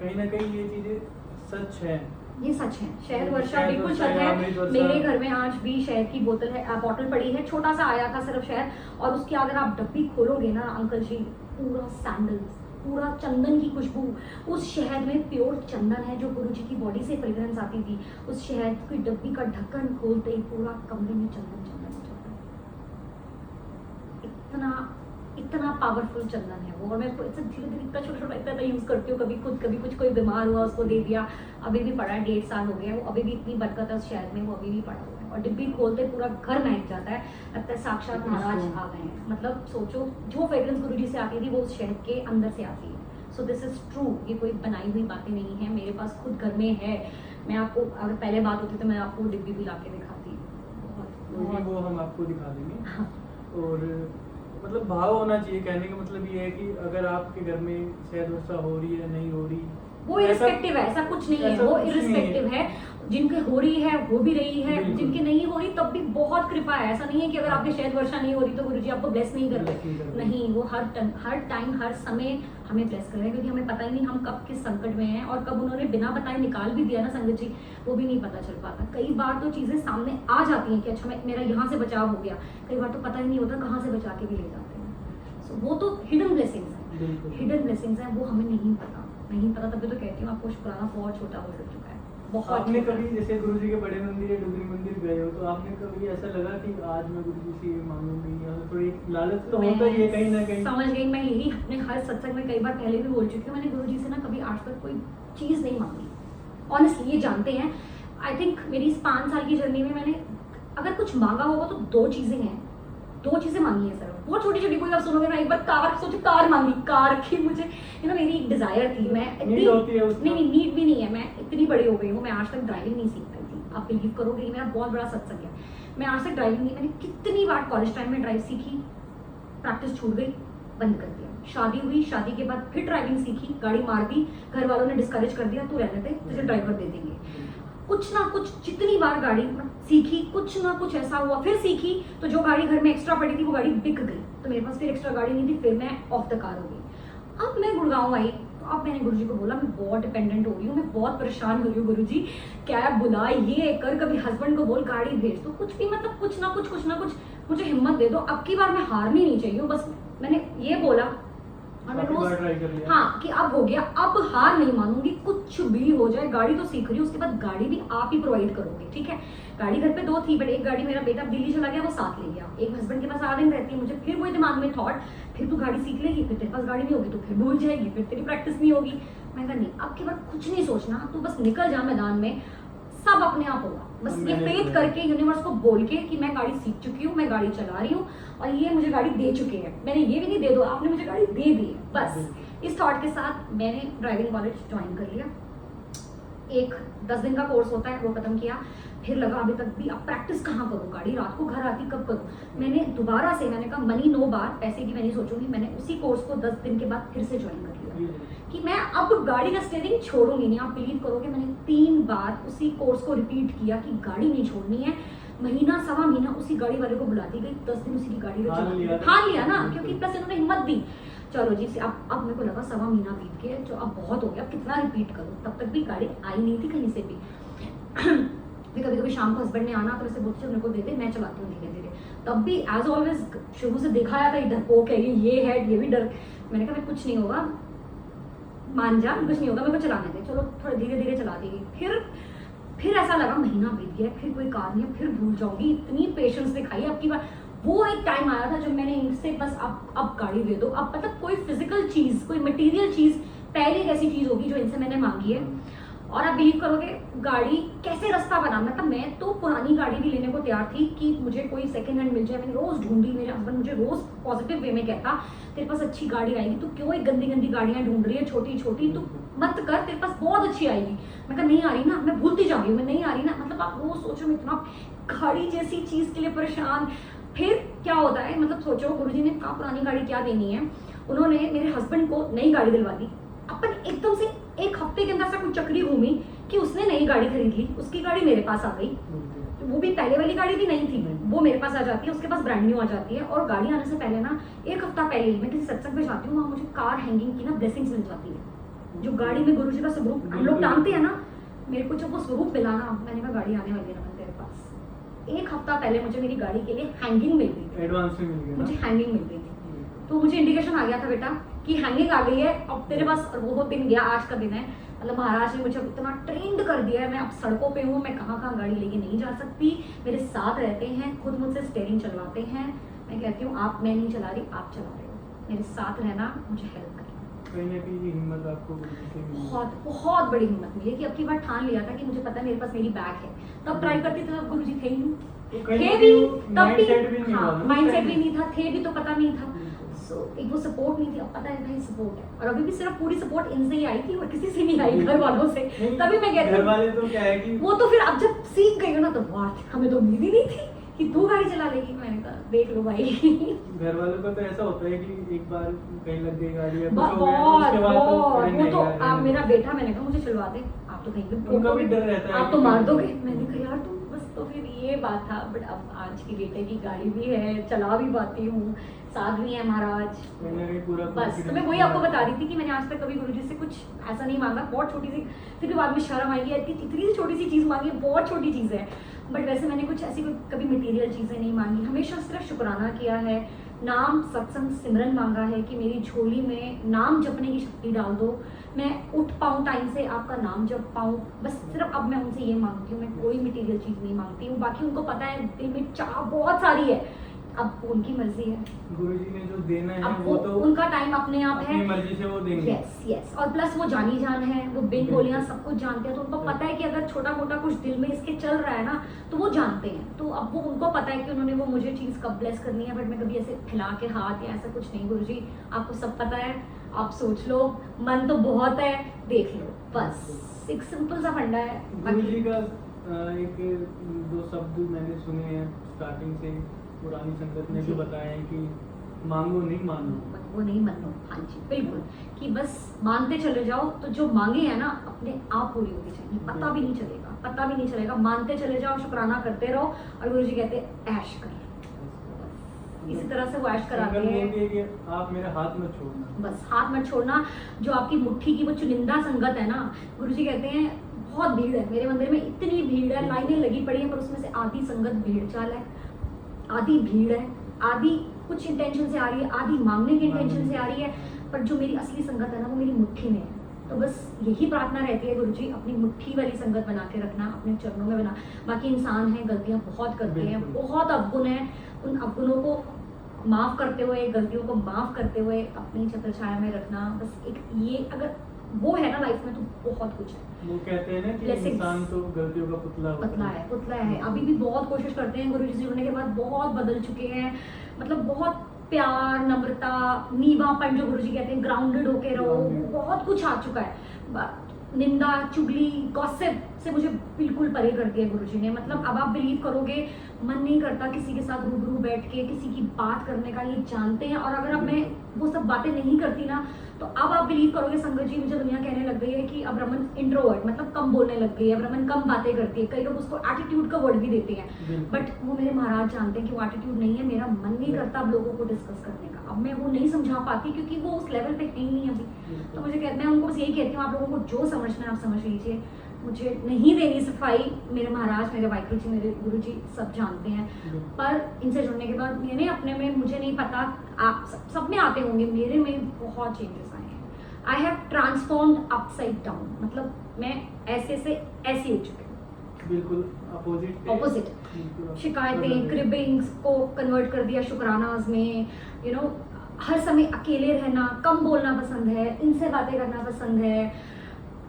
कहीं ना कहीं ये चीजें सच है, ये सच है, शहद वर्षा शहद बिल्कुल वर्षा सच या है। अमृत वर्षा। मेरे घर में आज भी शहद की बोतल है, बॉटल पड़ी है, छोटा सा आया था सिर्फ शहद, और उसकी अगर आप डब्बी खोलोगे ना अंकल जी, पूरा सैंडल्स, पूरा चंदन की खुशबू, उस शहद में प्योर चंदन है जो गुरुजी की बॉडी से फ्रेग्रेंस आती थी। उस शहद की डब्बी का ढक्कन खोलते ही पूरा कमरे में चंदन चंदन हो जाता है। इतना इतना पावरफुल चंदन है वो, और मैं इसको धीरे धीरे इतना छोटा छोटा इतना यूज करती हूँ, कभी खुद कभी कुछ कोई बीमार हुआ उसको दे दिया, अभी भी पड़ा है, 1.5 साल हो गया, वो अभी भी इतनी बरकत है उस शहद में, वो अभी भी पड़ा हुआ है, और डिब्बी खोलते पूरा घर महक जाता है, लगता है साक्षात महाराज आ गए हैं। मतलब सोचो जो फ्रेग्रेंस गुरुजी से आती थी वो उस शहद के अंदर से आती है। सो दिस इज ट्रू, ये कोई बनाई हुई बातें नहीं है, मेरे पास खुद घर में है। मैं आपको, अगर पहले बात होती तो मैं आपको डिब्बी भी ला के दिखाती, वो हम आपको दिखा देंगे। हाँ। और मतलब भाव होना चाहिए, कहने का मतलब ये है कि अगर आपके घर में शहद वर्षा हो रही है नहीं हो रही, वो इरिस्पेक्टिव है, ऐसा कुछ नहीं है, वो इरिस्पेक्टिव है। जिनके हो रही है हो भी रही है, जिनके नहीं हो रही तब भी बहुत कृपा है। ऐसा नहीं है कि अगर आपके शहद वर्षा नहीं हो रही तो गुरुजी आपको ब्लेस नहीं कर रहे, नहीं, वो हर टाइम हर समय हमें ब्लेस कर रहे हैं, क्योंकि हमें पता ही नहीं हम कब किस संकट में हैं, और कब उन्होंने बिना बताए निकाल भी दिया ना संगत जी, वो भी नहीं पता चल पाता। कई बार तो चीजें सामने आ जाती हैं कि अच्छा मेरा यहाँ से बचाव हो गया, कई बार तो पता ही नहीं होता कहाँ से बचा के भी ले जाते हैं। सो वो तो हिडन ब्लेसिंग्स हैं, हिडन ब्लेसिंग्स हैं, वो हमें नहीं पता तभी तो कहती हूँ आपको शुक्राना बहुत छोटा हो चुका है, बहुत। आपने कभी जैसे गुरुजी के बड़े मंदिर या डुगरी मंदिर गए हो तो आपने कभी ऐसा लगा कि आज मैं गुरु जी से ये मांगूंगी, या थोड़ी लालच तो होता ही है कहीं ना कहीं? समझ गई, मैं यही अपने हर सत्संग में कई बार पहले भी बोल चुकी हूँ, मैंने गुरु जी से ना कभी आज तक कोई चीज़ नहीं मांगी। ऑनेस्टली ये जानते हैं। आई थिंक मेरी इस 5 साल की जर्नी में मैंने अगर कुछ मांगा होगा तो 2 चीज़ें हैं, 2 चीज़ें मांगी है सर। बहुत छोटी छोटी, कोई आप सुनोगे ना, एक बार कार, सोचो कार मांगी, कार की मुझे मेरी एक डिजायर थी। मैं नीड होती है उसका? नहीं, नीड भी नहीं है, मैं इतनी बड़ी हो गई हूँ, मैं आज तक ड्राइविंग नहीं सीख पाई थी। आप बिलीव करोगे, मेरा बहुत बड़ा सत्संग है, मैं आज तक ड्राइविंग नहीं, मैंने कितनी बार कॉलेज टाइम में ड्राइव सीखी, प्रैक्टिस छूट गई, बंद कर दिया। शादी हुई, शादी के बाद फिर ड्राइविंग सीखी, गाड़ी मार दी, घर वालों ने डिस्करेज कर दिया, तू रहने दे, तुझे ड्राइवर दे देंगे। कुछ ना कुछ जितनी बार गाड़ी सीखी, कुछ ना कुछ ऐसा हुआ, फिर सीखी तो जो गाड़ी घर में एक्स्ट्रा पड़ी थी वो गाड़ी बिक गई, तो मेरे पास फिर एक्स्ट्रा गाड़ी नहीं थी, फिर मैं ऑफ द कार हो गई। अब मैं गुड़गांव आई तो अब मैंने गुरुजी को बोला, मैं बहुत डिपेंडेंट हो रही हूँ, मैं बहुत परेशान हो रही हूँ गुरुजी, कैब बुला, ये कर, कभी हस्बैंड को बोल गाड़ी भेज, तो कुछ भी मतलब कुछ ना कुछ मुझे हिम्मत दे दो, अब की बार मैं हारनी नहीं चाहिए। बस मैंने ये बोला और मैं रोज, हाँ, कि अब हो गया, अब हार नहीं मानूंगी, कुछ भी हो जाए, गाड़ी तो सीख रही हूँ, उसके बाद गाड़ी भी आप ही प्रोवाइड करोगे, ठीक है। गाड़ी घर पे 2 थी, बट एक गाड़ी मेरा बेटा दिल्ली चला गया, वो साथ ले गया, एक हस्बैंड के पास 8 दिन रहती है, मुझे फिर वही दिमाग में थॉट, फिर तू गाड़ी सीख लेगी, फिर तेरे पास गाड़ी नहीं होगी तो फिर भूल जाएगी, फिर तेरी प्रैक्टिस नहीं होगी। मैं कहा नहीं, अब की बार कुछ नहीं सोचना, तू बस निकल जा मैदान में, सब अपने आप होगा। बस ये फेथ करके यूनिवर्स को बोल के कि मैं गाड़ी सीख चुकी हूँ, मैं गाड़ी चला रही हूँ और ये मुझे गाड़ी दे चुके हैं, मैंने ये भी नहीं दे दो, आपने मुझे गाड़ी दे दी है, बस इस थॉट के साथ मैंने ड्राइविंग कॉलेज ज्वाइन कर लिया। एक 10 दिन का कोर्स होता है, वो खत्म किया, फिर लगा अभी तक भी अब प्रैक्टिस कहाँ करूँ, गाड़ी रात को घर आती कब करूँ। मैंने दोबारा से, मैंने कहा मनी नो बार, पैसे की मैं नहीं सोचूंगी, मैंने उसी कोर्स को 10 दिन के बाद फिर से ज्वाइन कर लिया कि मैं अब गाड़ी का स्टीयरिंग छोड़ूंगी नहीं। आप बिलीव करोगे, मैंने 3 बार उसी कोर्स को रिपीट किया कि गाड़ी नहीं छोड़नी है। महीना सवा महीना उसी गाड़ी वाले को बुलाती गई, 10 दिन उसी की गाड़ी में ठान लिया ना, क्योंकि प्लस इन्होंने हिम्मत दी, चलो जी अब मेरे को लगा सवा महीना बीत गया, जो अब बहुत हो गया, अब कितना रिपीट करूँ। तब तक भी गाड़ी आई नहीं थी कहीं से भी। फिर कभी कभी शाम को हस्बैंड ने आना तो ऐसे बोलते मेरे को दे दे, मैं चलाती हूँ धीरे धीरे। तब भी एज ऑलवेज शुरू से दिखाया था डरपोक है ये है, ये भी डर। मैंने कहा कुछ नहीं होगा, मान जा, कुछ नहीं होगा, मेरे को चलाने दे, चलो थोड़ा धीरे धीरे चला देगी। फिर ऐसा लगा महीना बीत गया, फिर कोई कार नहीं, फिर भूल जाऊंगी, इतनी पेशेंस दिखाई। अब की बार वो एक टाइम आया था जब मैंने इनसे बस अब गाड़ी दे दो, अब मतलब कोई फिजिकल चीज, कोई मटेरियल चीज, पहले एक ऐसी चीज होगी जो इनसे मैंने मांगी है। और आप बिलीव करोगे, गाड़ी कैसे रास्ता बना, मतलब मैं तो पुरानी गाड़ी भी लेने को तैयार थी कि मुझे कोई सेकंड हैंड मिल जाए। मैंने रोज ढूंढी, मेरे हस्बैंड मुझे रोज पॉजिटिव वे में कहता तेरे पास अच्छी गाड़ी आएगी, तू क्यों एक गंदी गंदी गाड़ियां ढूंढ रही है, छोटी छोटी, तू मत कर, तेरे पास बहुत अच्छी आएगी। मैं कहा नहीं आ रही ना, मैं भूलती जा रही हूँ, मैं नहीं आ रही ना। मतलब आप रोज सोचो, मैं इतना गाड़ी जैसी चीज के लिए परेशान। फिर क्या होता है, मतलब सोचो गुरुजी ने कहा पुरानी गाड़ी क्या देनी है, उन्होंने मेरे हस्बैंड को नई गाड़ी दिलवा दी। अपन एकदम से 1 हफ्ते के अंदर ऐसा कुछ चक्री घूमी कि उसने नई गाड़ी खरीद ली, उसकी गाड़ी मेरे पास आ गई। वो भी पहले वाली गाड़ी भी नहीं थी, वो मेरे पास आ जाती है, उसके पास ब्रांड न्यू आ जाती है। और गाड़ी आने से पहले ना 1 हफ्ता पहले ही मैं किसी सत्संग में जाती हूँ, वहाँ मुझे कार हैंगिंग की ना ब्लेसिंग्स मिल जाती है। जो गाड़ी में गुरुजी का स्वरूप हम लोग टांगते हैं ना, मेरे को जब वो स्वरूप मिला ना, मैंने कहा गाड़ी आने वाली है ना तेरे पास। 1 हफ्ता पहले मुझे मेरी गाड़ी के लिए हैंगिंग मिल गई थी, एडवांस में मिल गया, मुझे हैंगिंग मिल गई थी। तो मुझे इंडिकेशन आ गया था बेटा कि हैंगिंग आ गई है अब तेरे पास। और वो दिन गया, आज का दिन है। मतलब महाराज ने मुझे इतना ट्रेंड कर दिया है, मैं अब सड़कों पे हूँ, मैं कहाँ कहाँ गाड़ी लेके नहीं जा सकती, मेरे साथ रहते हैं, खुद मुझसे स्टीयरिंग चलवाते हैं। मैं कहती हूँ आप, मैं नहीं चला रही, आप चला रहे हो, मेरे साथ रहना, मुझे हेल्प करना। कहीं ना कहीं हिम्मत आपको बहुत बहुत बड़ी हिम्मत मिली कि अब की बार ठान लिया था कि मुझे पता है मेरे पास मेरी बैग है। तब ट्राई करती थी, तब गुरुजी थे ही नहीं, थे भी तब भी, हाँ माइंडसेट भी नहीं था, थे भी तो पता नहीं था। सो एक वो सपोर्ट नहीं थी, अब पता है भाई सपोर्ट है। और अभी भी सिर्फ पूरी सपोर्ट इनसे ही आई थी और किसी से नहीं आई, घर वालों से। तभी मैं कहती हूँ घर वाले तो क्या है कि वो तो फिर अब जब सीख गई हो ना, तो वाह हमें तो उम्मीद ही नहीं थी कि तू गाड़ी चला लेगी। मैंने कहा देख लो भाई। घर वालों का तो ऐसा होता है कि एक बार कहीं लग गई गाड़ी, वो तो आप मेरा बेटा, मैंने कहा मुझे चलवा दे, आप तो कहीं उनका भी डर रहता है, आप तो मार दोगे। मैंने कहा यार तुम बस, तो फिर ये बात था। बट अब आज की बेटे की गाड़ी भी है, चला भी पाती हूँ, साथ भी है महाराज। पूरा बस तो मैं वही आपको बता रही थी कि मैंने आज तक कभी गुरुजी से कुछ ऐसा नहीं मांगा, बहुत छोटी सी, फिर भी बाद में शर्म आएगी, इतनी छोटी सी चीज़ मांगी, बहुत छोटी चीज़ है। बट वैसे मैंने कुछ ऐसी कभी मटेरियल चीज़ें नहीं मांगी, हमेशा सिर्फ शुक्राना किया है, नाम सत्संग सिमरन मांगा है कि मेरी झोली में नाम जपने की शक्ति डाल दो, मैं उठ पाऊँ टाइम से, आपका नाम जप पाऊँ, बस सिर्फ अब मैं उनसे ये मांगती हूँ। मैं कोई मटेरियल चीज़ नहीं मांगती हूँ। बाकी उनको पता है दिल में चाह बहुत सारी है, अब उनकी मर्जी है। गुरुजी ने जो देना है अब वो तो उनका टाइम अपने आप है, अपनी मर्जी से वो देंगे। Yes yes. और प्लस वो जानी जान है, वो बिन बिल्कुल। बोलियां सब कुछ जानते हैं, तो उनको पता है कि अगर छोटा मोटा कुछ दिल में इसके चल रहा है ना, तो वो जानते हैं। तो अब वो उनको पता है कि उन्होंने वो मुझे चीज़ कब ब्लेस करनी है, बट मैं कभी ऐसे फैला के हाथ या ऐसा कुछ नहीं। गुरुजी आपको सब पता है, आप सोच लो, मन तो बहुत है, देख लो, बस एक सिंपल सा फंडा है। गुरुजी का एक दो शब्द मैंने सुने हैं स्टार्टिंग से, पुरानी संगत ने भी जी। बताया है कि मांगो नहीं मानो। वो नहीं मानो, हाँ जी बिल्कुल, कि बस मानते चले जाओ, तो जो मांगे है ना अपने आप पूरी होनी चाहिए, पता भी नहीं चलेगा, पता भी नहीं चलेगा। मानते चले जाओ, शुक्राना करते रहो, और गुरुजी कहते हैं ऐश कर, इसी तरह से वो ऐश कराते संगत हैं। बोलती है कि आप मेरा हाथ मत छोड़ना। बस हाथ मत छोड़ना। जो आपकी मुट्ठी की वो चुनिंदा संगत है ना, गुरुजी कहते हैं बहुत भीड़ है मेरे मंदिर में, इतनी भीड़ है, लाइनें लगी पड़ी हैं, पर उसमें से आधी संगत भीड़ चाल है, आधी भीड़ है, आधी कुछ इंटेंशन से आ रही है, आधी मांगने के इंटेंशन से आ रही है, पर जो मेरी असली संगत है ना वो मेरी मुट्ठी में है। तो बस यही प्रार्थना रहती है गुरुजी, अपनी मुट्ठी वाली संगत बना के रखना, अपने चरणों में बना। बाकी इंसान है, गलतियां बहुत करते हैं, बिल्कुल। बहुत अवगुण है, उन अवगुणों को माफ करते हुए, गलतियों को माफ करते हुए अपनी छत्र छाया में रखना। बस एक ये अगर वो है ना लाइफ में, तो बहुत कुछ है। वो कहते हैं ना कि Blessings। इंसान तो गलतियों का पुतला होता पुतला है, पुतला है। अभी भी बहुत कोशिश करते हैं, गुरुजी से जुड़ने के बाद बहुत बदल चुके हैं, मतलब बहुत प्यार, नम्रता, नीवापन जो गुरुजी कहते हैं, ग्राउंडेड होके रहो, Grounded। बहुत कुछ आ चुका है। निंदा, चुगली, गॉसिप से मुझे बिल्कुल परे कर दिया गुरुजी ने। मतलब अब आप बिलीव करोगे, मन नहीं करता किसी के साथ रूबरू बैठ के किसी की बात करने का, ये जानते हैं। और अगर अब मैं वो सब बातें नहीं करती ना, तो अब आप बिलीव करोगे संगत जी, मुझे दुनिया कहने लग गई है कि अब रमन इंट्रोवर्ट, मतलब कम बोलने लग गई है, अब रमन कम बातें करती है। कई लोग उसको एटीट्यूड का वर्ड भी देते हैं, बिल्कुल। बट वो मेरे महाराज जानते हैं कि वो एटीट्यूड नहीं है, मेरा मन नहीं करता अब लोगों को डिस्कस करने का। अब मैं वो नहीं समझा पाती, क्योंकि वो उस लेवल पे है ही नहीं अभी। तो मुझे कहते हैं, उनको बस यही कहती हूँ, आप लोगों को जो समझना है आप समझ लीजिए, मुझे नहीं देनी सफाई। मेरे महाराज, मेरे वाहिगुरु जी, मेरे गुरु जी सब जानते हैं। पर इनसे जुड़ने के बाद मैंने अपने में, मुझे नहीं पता आप सब में आते होंगे, मेरे में बहुत चेंजेस आए हैं। I have transformed upside down, मतलब मैं ऐसे से ऐसी हो चुकी हूँ, बिल्कुल ऑपोजिट। बिल्कुल। शिकायतें, क्रिबिंग्स को कन्वर्ट कर दिया शुक्रानाज में। यू नो, हर समय अकेले रहना, कम बोलना पसंद है, इनसे बातें करना पसंद है,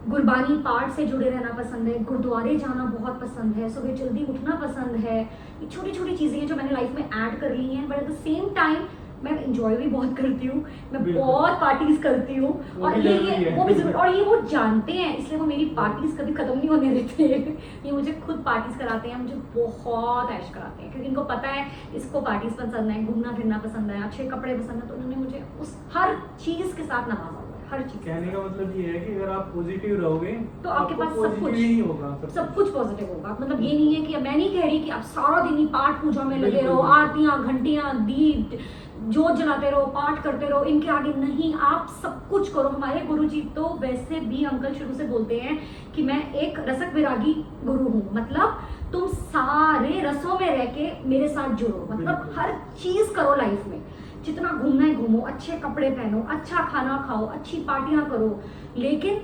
गुरबानी पाठ से जुड़े रहना पसंद है, गुरुद्वारे जाना बहुत पसंद है, सुबह जल्दी उठना पसंद है। ये छोटी छोटी चीज़ें हैं जो मैंने लाइफ में ऐड कर ली हैं, but at the same time मैं इंजॉय भी बहुत करती हूँ, मैं बिल्कुल। बहुत पार्टीज करती हूँ। वो और भी ये जरूरी है। वो भी जरूर, और ये वो जानते हैं, इसलिए वो मेरी पार्टीज कभी खत्म नहीं होने देते हैं। ये मुझे खुद पार्टीज कराते हैं, मुझे बहुत ऐश कराते हैं, क्योंकि इनको पता है इसको पार्टीज पसंद है, घूमना फिरना पसंद है, अच्छे कपड़े पसंद है, तो उन्होंने मुझे उस हर चीज़ के साथ नवाजा हुआ है, हर चीज़। कहने का मतलब ये है कि अगर आप पॉजिटिव रहोगे तो आपके पास सब positive कुछ ही होगा, सब कुछ पॉजिटिव होगा। मतलब ये नहीं है कि, मैं नहीं कह रही कि आप सारा दिन ही पाठ पूजा में लगे बिल्कुल, रहो, बिल्कुल। आरतियां, घंटियां, दीप जोत जलाते रहो, पाठ करते रहो, इनके आगे नहीं, आप सब कुछ करो। हमारे गुरुजी तो वैसे भी अंकल शुरू से बोलते हैं कि मैं एक रसक विरागी गुरु हूँ, मतलब तुम सारे रसों में रह के मेरे साथ जुड़ो, मतलब बिल्कुल। हर चीज करो लाइफ में, जितना घूमना है घूमो, अच्छे कपड़े पहनो, अच्छा खाना खाओ, अच्छी पार्टियां करो, लेकिन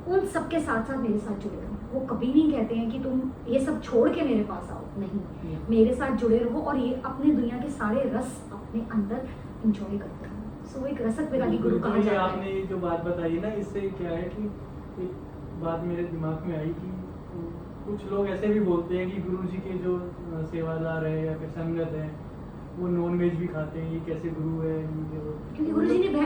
उन सबके साथ साथ मेरे साथ जुड़े रहो। वो कभी नहीं कहते हैं कि तुम ये सब छोड़ के मेरे पास आओ, नहीं, मेरे साथ जुड़े रहो और ये अपने दुनिया के सारे रस अपने अंदर एंजॉय करते रहो। सो एक रसक विरागी गुरु कहा ये जाता है। आपने जो बात बताई ना, इससे क्या है कि एक बात मेरे दिमाग में आई कि कुछ लोग ऐसे भी बोलते हैं कि गुरुजी के जो सेवादार है या फिर संगत है, वो नॉन वेज भी खाते हैं, ये कैसे गुरु है, ये वो। क्योंकि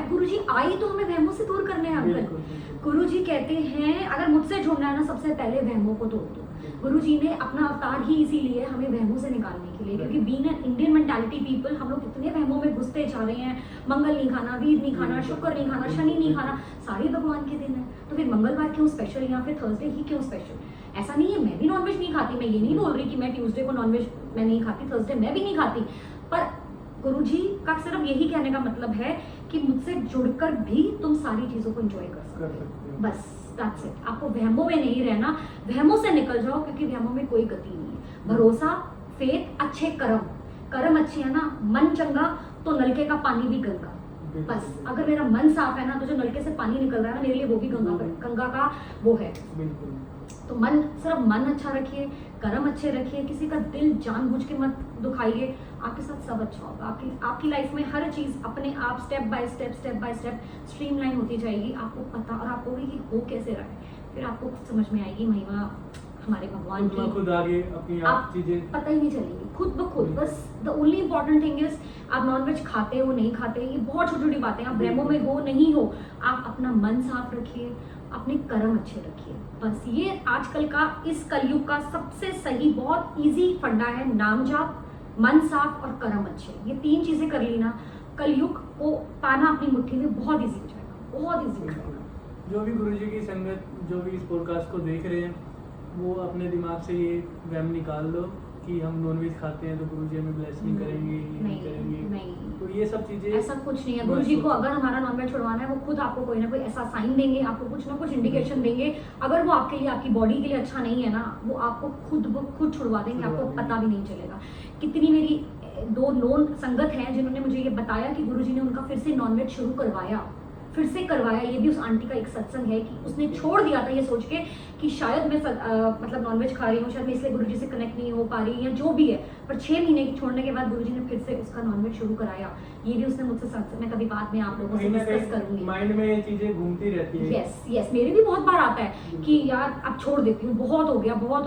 गुरुजी आई तो हमें वहमों से दूर करने हैं अंकल। बिल्कुल, बिल्कुल। गुरुजी कहते हैं अगर मुझसे जुड़ना है ना, सबसे पहले वहमों को तोड़ दो। गुरुजी ने अपना अवतार ही इसीलिए हमें वहमों से निकालने के लिए, क्योंकि being an Indian mentality people, हम लोग इतने वहमों में घुसते जा रहे हैं। मंगल नहीं खाना, वीर नहीं खाना, शुक्र नहीं खाना, शनि नहीं खाना, सारे भगवान के दिन है, तो फिर मंगलवार क्यों स्पेशल या फिर थर्सडे ही क्यों स्पेशल? ऐसा नहीं है, मैं भी नॉनवेज नहीं खाती, मैं ये नहीं बोल रही कि मैं ट्यूसडे को नॉनवेज मैं नहीं खाती, थर्सडे मैं भी नहीं खाती, पर गुरुजी का सिर्फ यही कहने का मतलब है कि मुझसे जुड़कर भी तुम सारी चीजों को एंजॉय कर सकते हो। बस दैट्स इट। आपको वहमों में नहीं रहना, वहमों से निकल जाओ, क्योंकि वहमों में कोई गति नहीं है। भरोसा, फेथ, अच्छे कर्म, कर्म अच्छे है ना, मन चंगा तो नलके का पानी भी गंगा। बस अगर मेरा मन साफ है ना, तो जो नलके से पानी निकल रहा है ना, मेरे लिए वो भी गंगा का वो है। बिल्कुल। तो सिर्फ मन अच्छा रखिए, कर्म अच्छे रखिए, किसी का दिल जानबूझ के मत दुखाइए, आपके साथ सब अच्छा होगा। आपकी लाइफ में हर चीज़ अपने आप स्टेप बाय स्टेप स्ट्रीमलाइन होती जाएगी, आपको पता, और आपको भी हो कैसे रहा है, फिर आपको खुद समझ में आएगी महिमा हमारे भगवान की। खुद आगे अपनी आप चीजें पता ही नहीं चलेगी खुद ब खुद। बस the only important thing is, आप नॉनवेज खाते हो नहीं खाते, ये बहुत छोटी छोटी बातें, आप ब्रह्मो में हो नहीं हो, आप अपना मन साफ रखिए, अपने कर्म अच्छे रखिए। बस ये आजकल का, इस कलयुग का सबसे सही बहुत इजी फंडा है, नाम जाप, मन साफ और कर्म अच्छे। ये 3 चीजें कर ली ना, कलयुग को पाना अपनी मुट्ठी में बहुत इजी हो जाएगा, बहुत इजी हो जाएगा। जो भी गुरुजी की संगत, जो भी इस पॉडकास्ट को देख रहे हैं, वो अपने दिमाग से ये वहम निकाल लो कि हम नॉनवेज खाते हैं तो गुरुजी हमें ब्लेस नहीं करेंगे, ये नहीं करेंगे। नहीं, तो ये सब चीजें ऐसा कुछ नहीं है। गुरुजी को अगर हमारा नॉनवेज छुड़वाना है, वो खुद आपको कोई ना कोई ऐसा साइन देंगे, आपको कुछ ना कुछ इंडिकेशन देंगे। अगर वो आपके लिए, आपकी बॉडी के लिए अच्छा नहीं है ना, वो आपको खुद छुड़वा देंगे, आपको पता भी नहीं चलेगा। कितनी मेरी 2 नोन संगत हैं जिन्होंने मुझे ये बताया कि गुरुजी ने उनका फिर से नॉनवेज शुरू करवाया, फिर से करवाया। ये भी उस आंटी का एक सत्संग है कि उसने छोड़ दिया था ये सोच के कि शायद मैं मतलब नॉनवेज खा रही हूँ, शायद मैं इसलिए गुरुजी से कनेक्ट नहीं हो पा रही, या जो भी है। पर 6 महीने की छोड़ने के बाद गुरुजी ने फिर से उसका नॉनवेज शुरू कराया। ये भी उसने मुझसे सत्संग में, कभी बाद में आप लोगों से डिस्कस करूंगी। माइंड में ये चीजें घूमती रहती है। यस, मेरे भी बहुत बार आता है कि यार अब छोड़ देती हूँ, बहुत हो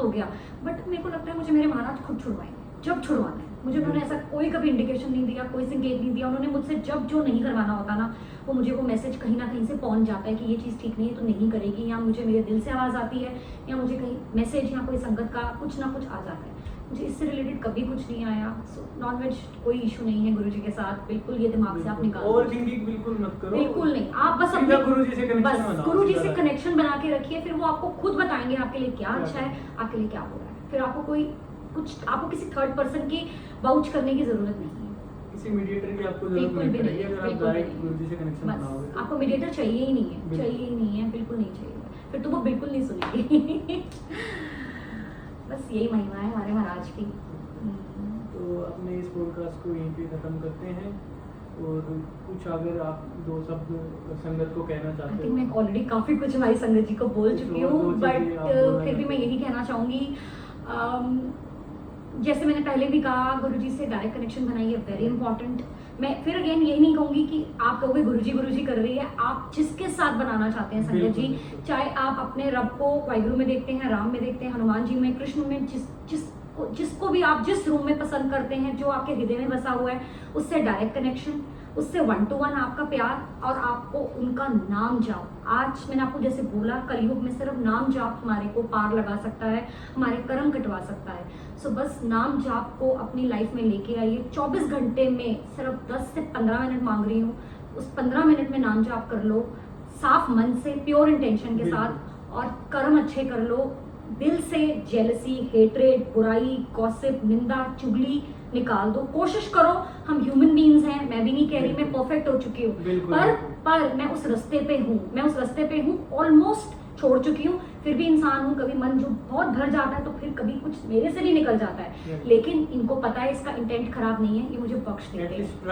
गया। बट मेरे को लगता है मुझे मेरे महाराज खुद छुड़वाएंगे, जब छुड़वाना है मुझे। उन्होंने ऐसा कोई कभी इंडिकेशन नहीं दिया, कोई संकेत नहीं दिया। उन्होंने मुझसे जब जो नहीं करवाना होता ना, वो मुझे वो मैसेज कहीं ना कहीं से पहुंच जाता है कि ये चीज़ ठीक नहीं है तो नहीं करेगी, या मुझे मेरे दिल से आवाज़ आती है, या मुझे कहीं मैसेज या कोई संगत का कुछ ना कुछ आ जाता है। मुझे इससे रिलेटेड कभी कुछ नहीं आया। नॉनवेज कोई इशू नहीं है गुरुजी के साथ, बिल्कुल ये दिमाग से आप निकाल दो। ओवरथिंकिंग बिल्कुल मत करो, बिल्कुल नहीं। आप बस अपने गुरुजी से कनेक्शन बना के रखिए, फिर वो आपको खुद बताएंगे आपके लिए क्या अच्छा है, आपके लिए क्या बुरा है। फिर आपको किसी थर्ड पर्सन की वाउच करने की जरूरत नहीं है, किसी मीडिएटर की आपको जरूरत नहीं पड़ेगी। अगर आप डायरेक्ट गुरुजी से कनेक्शन बनाओगे, आपको मीडिएटर चाहिए ही नहीं है, बिल्कुल नहीं चाहिए। फिर तो वो बिल्कुल नहीं सुनेगी। बस यही महिमा है हमारे महाराज की। तो अपने इस पॉडकास्ट को यहीं पे खत्म करते हैं, और कुछ अगर आप 2 शब्द संगत को कहना चाहते हैं। मैं ऑलरेडी काफी कुछ हमारी संगत जी को बोल चुकी हूँ, बट फिर भी मैं यही कहना चाहूंगी, जैसे मैंने पहले भी कहा, गुरुजी से डायरेक्ट कनेक्शन बनाइए, वेरी इंपॉर्टेंट। मैं फिर अगेन यही नहीं कहूंगी कि आप कहोगे गुरुजी कर रही है, आप जिसके साथ बनाना चाहते हैं संगत जी, चाहे आप अपने रब को वाहिगुरु में देखते हैं, राम में देखते हैं, हनुमान जी में, कृष्ण में, जिसको भी आप जिस रूम में पसंद करते हैं, जो आपके हृदय में बसा हुआ है, उससे डायरेक्ट कनेक्शन, उससे 1 to 1 आपका प्यार, और आपको उनका नाम जाप। आज मैंने आपको जैसे बोला, कलयुग में सिर्फ नाम जाप हमारे को पार लगा सकता है, हमारे कर्म कटवा सकता है। सो बस नाम जाप को अपनी लाइफ में लेके आइए। 24 घंटे में सिर्फ 10 से 15 मिनट मांग रही हूँ, उस 15 मिनट में नाम जाप कर लो, साफ मन से, प्योर इंटेंशन के साथ, और कर्म अच्छे कर लो। दिल से जेलसी, हेट्रेड, बुराई, गॉसिप, निंदा, चुगली निकाल दो। कोशिश करो, हम ह्यूमन बीइंग्स हैं, मैं भी नहीं कह रही मैं परफेक्ट हो चुकी हूँ, पर मैं उस रास्ते पे हूँ, ऑलमोस्ट छोड़ चुकी हूँ। फिर भी इंसान हूँ, कभी मन जो बहुत भर जाता है तो फिर कभी कुछ मेरे से भी निकल जाता है, लेकिन इनको पता है इसका इंटेंट खराब नहीं है, ये मुझे बख्श देते हैं।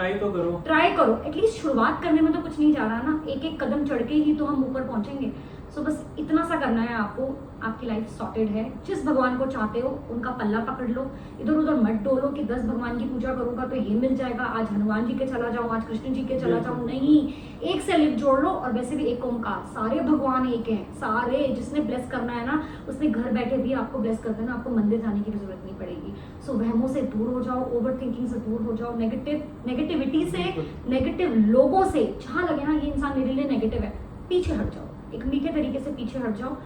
ट्राई करो, एटलीस्ट शुरुआत करने में तो कुछ नहीं जा रहा ना, एक एक कदम चढ़ के ही तो हम ऊपर पहुंचेंगे। सो बस इतना सा करना है आपको, आपकी लाइफ सॉर्टेड है। जिस भगवान को चाहते हो उनका पल्ला पकड़ लो, इधर उधर मत डोलो कि 10 भगवान की पूजा करूंगा तो ये मिल जाएगा, आज हनुमान जी के चला जाऊँ, आज कृष्ण जी के चला जाऊँ, नहीं, एक से लिप जोड़ लो। और वैसे भी एक ओंकार, सारे भगवान एक हैं, सारे, जिसने ब्लेस करना है ना, उसने घर बैठे भी आपको ब्लेस कर देना, आपको मंदिर जाने की भी जरूरत नहीं पड़ेगी। सो वहमों से दूर हो जाओ, ओवर थिंकिंग से दूर हो जाओ, नेगेटिविटी से, नेगेटिव लोगों से, जहाँ लगे ना ये इंसान मेरे लिए नेगेटिव है, पीछे हट जाओ, एक मीठे तरीके से पीछे हट जाओ।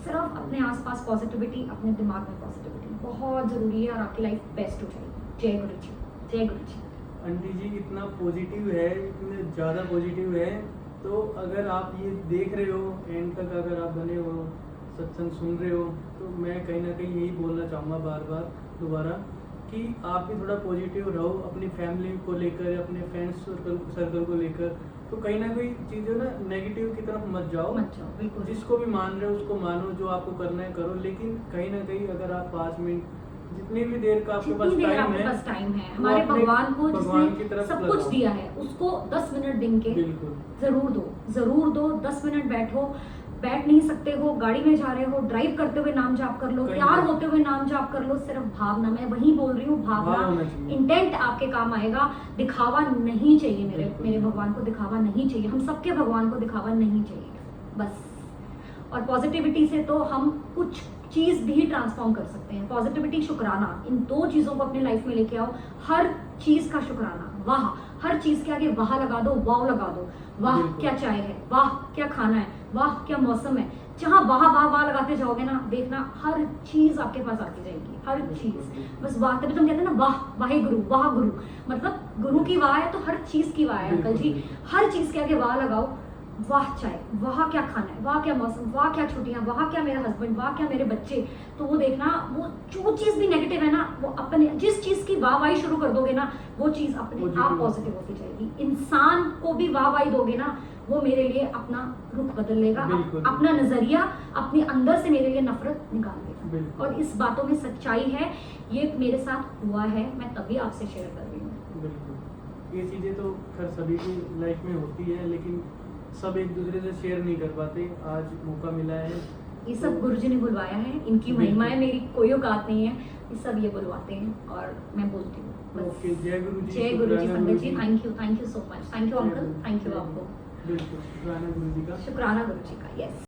सिर्फ अपने आसपास पॉजिटिविटी, अपने दिमाग में पॉजिटिविटी बहुत जरूरी है, और आपकी लाइफ बेस्ट हो जाएगी। जय गुरु जी, जय गुरु जी। आंटी जी इतना पॉजिटिव है, इतने ज़्यादा पॉजिटिव है, तो अगर आप ये देख रहे हो, एंड तक अगर आप बने हो, सत्संग सुन रहे हो, तो मैं कहीं ना कहीं यही बोलना चाहूँगा बार बार दोबारा कि आप भी थोड़ा पॉजिटिव रहो, अपनी फैमिली को लेकर, अपने फ्रेंड्स सर्कल को लेकर। तो कहीं ना कोई चीज़ें ना नेगेटिव की तरफ मत जाओ, बिल्कुल। जिसको भी मान रहे हो उसको मानो, जो आपको करना है करो, लेकिन कहीं ना कहीं अगर आप 5 मिनट जितनी भी देर का आपके पास जितनी देर टाइम आपके है, पास टाइम है, वो हमारे अपने भगवान को भगवान की जिसने तरफ सब कुछ लगाओ। दिया है उसको 10 मिनट दिन के बिल्कुल जरूर दो 10 मिनट बैठो। बैठ नहीं सकते हो, गाड़ी में जा रहे हो, ड्राइव करते हुए नाम जाप कर लो, कहीं तैयार भी। होते हुए नाम जाप कर लो। सिर्फ भावना, मैं वही बोल रही हूँ, भाव होना भावना चाहिए। इंटेंट आपके काम आएगा। दिखावा नहीं चाहिए, मेरे बिल्कुल। मेरे भगवान को दिखावा नहीं चाहिए, हम सबके भगवान को दिखावा नहीं चाहिए बस। और पॉजिटिविटी से तो हम कुछ चीज भी ट्रांसफॉर्म कर सकते हैं। पॉजिटिविटी, शुक्राना, इन दो चीजों को अपने लाइफ में लेके आओ। हर चीज का शुक्राना, वाह, हर चीज के आगे वाह लगा दो, वाव लगा दो। वाह बिल्कुल। क्या चाय है, वाह क्या खाना है, वाह क्या मौसम है। जहाँ वाह वाह वाह लगाते जाओगे ना, देखना हर चीज आपके पास आती जाएगी, हर चीज। बस वाह, तभी तुम कहते हैं ना वाह वाहे गुरु, वाह गुरु, मतलब गुरु की वाह है तो हर चीज की वाह है अंकल जी। हर चीज के आगे वाह लगाओ। वाह चाय, वाह क्या खाना है, वाह क्या मौसम, वाह क्या छुट्टियां, वाह क्या मेरा हस्बैंड, वाह क्या मेरे बच्चे। तो वो देखना, वो जो चीज भी नेगेटिव है ना, वो अपने जिस चीज की वाह वाही शुरू कर दोगे ना, वो चीज अपने आप पॉजिटिव होती जाएगी। इंसान को भी वाह वाही दोगे ना, वो मेरे लिए अपना रुख बदल लेगा, बिल्कुल। अपना नजरिया अपने अंदर से मेरे लिए नफरत निकाल देगा। बिल्कुल। और इस बातों में सच्चाई है, ये मेरे साथ हुआ है, मैं तभी आपसे शेयर कर रही हूँ। बिल्कुल, ये चीज़ें तो खैर सभी की लाइफ में होती है, लेकिन सब एक दूसरे से शेयर नहीं कर पाते। आज मौका मिला है, ये सब गुरुजी ने बुलवाया है, इनकी महिमा है, मेरी कोई औकात नहीं है। ये सब ये बुलवाते हैं और मैं बोलती हूँ बस। ओके, जय गुरु जी। जय गुरु जी। शुक्राना संगत जी, गुरु thank you so much, thank you uncle, thank you आपको। बिल्कुल, शुक्राना गुरु जी का। शुक्राना गुरु जी का, यस।